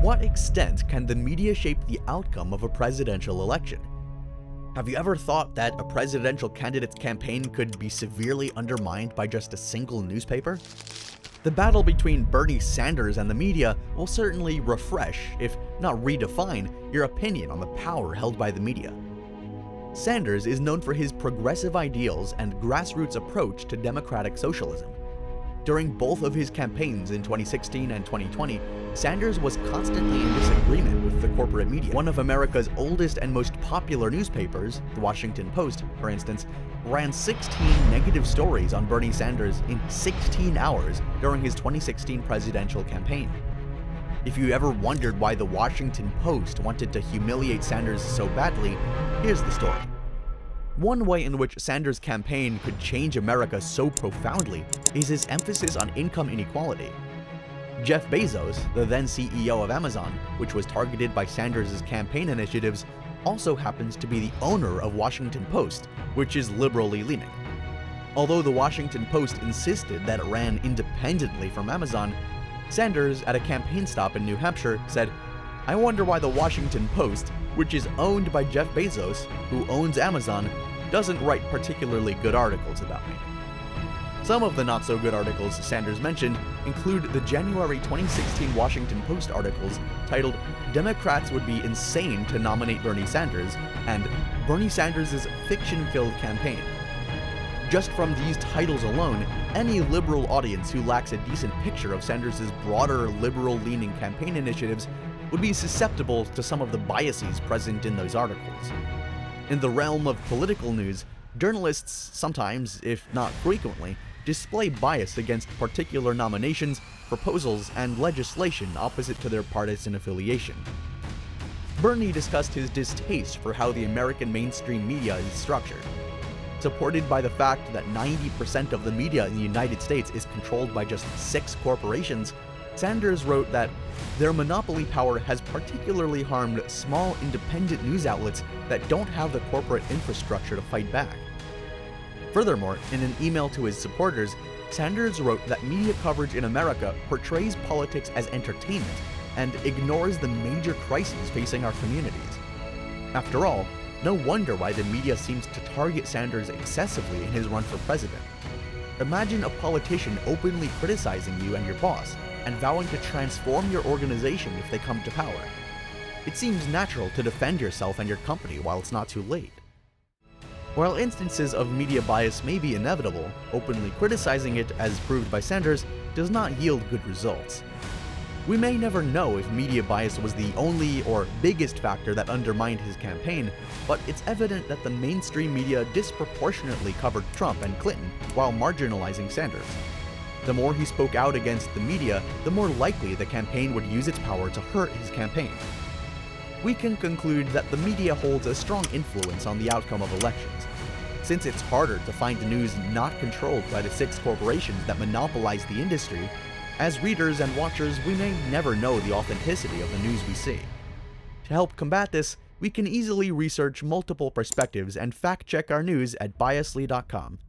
what extent can the media shape the outcome of a presidential election? Have you ever thought that a presidential candidate's campaign could be severely undermined by just a single newspaper? The battle between Bernie Sanders and the media will certainly refresh, if not redefine, your opinion on the power held by the media. Sanders is known for his progressive ideals and grassroots approach to democratic socialism. During both of his campaigns in 2016 and 2020, Sanders was constantly in disagreement with the corporate media. One of America's oldest and most popular newspapers, the Washington Post, for instance, ran 16 negative stories on Bernie Sanders in 16 hours during his 2016 presidential campaign. If you ever wondered why the Washington Post wanted to humiliate Sanders so badly, here's the story. One way in which Sanders' campaign could change America so profoundly is his emphasis on income inequality. Jeff Bezos, the then CEO of Amazon, which was targeted by Sanders' campaign initiatives, also happens to be the owner of Washington Post, which is liberally leaning. Although the Washington Post insisted that it ran independently from Amazon, Sanders, at a campaign stop in New Hampshire, said, "I wonder why the Washington Post, which is owned by Jeff Bezos, who owns Amazon, doesn't write particularly good articles about me." Some of the not-so-good articles Sanders mentioned include the January 2016 Washington Post articles titled "Democrats Would Be Insane to Nominate Bernie Sanders" and "Bernie Sanders' Fiction-Filled Campaign." Just from these titles alone, any liberal audience who lacks a decent picture of Sanders' broader liberal-leaning campaign initiatives would be susceptible to some of the biases present in those articles. In the realm of political news, journalists sometimes, if not frequently, display bias against particular nominations, proposals, and legislation opposite to their partisan affiliation. Bernie discussed his distaste for how the American mainstream media is structured. Supported by the fact that 90% of the media in the United States is controlled by just 6 corporations, Sanders wrote that their monopoly power has particularly harmed small independent news outlets that don't have the corporate infrastructure to fight back. Furthermore, in an email to his supporters, Sanders wrote that media coverage in America portrays politics as entertainment and ignores the major crises facing our communities. After all, no wonder why the media seems to target Sanders excessively in his run for president. Imagine a politician openly criticizing you and your boss, and vowing to transform your organization if they come to power. It seems natural to defend yourself and your company while it's not too late. While instances of media bias may be inevitable, openly criticizing it, as proved by Sanders, does not yield good results. We may never know if media bias was the only or biggest factor that undermined his campaign, but it's evident that the mainstream media disproportionately covered Trump and Clinton while marginalizing Sanders. The more he spoke out against the media, the more likely the campaign would use its power to hurt his campaign. We can conclude that the media holds a strong influence on the outcome of elections. Since it's harder to find news not controlled by the 6 corporations that monopolize the industry, as readers and watchers, we may never know the authenticity of the news we see. To help combat this, we can easily research multiple perspectives and fact-check our news at biasly.com.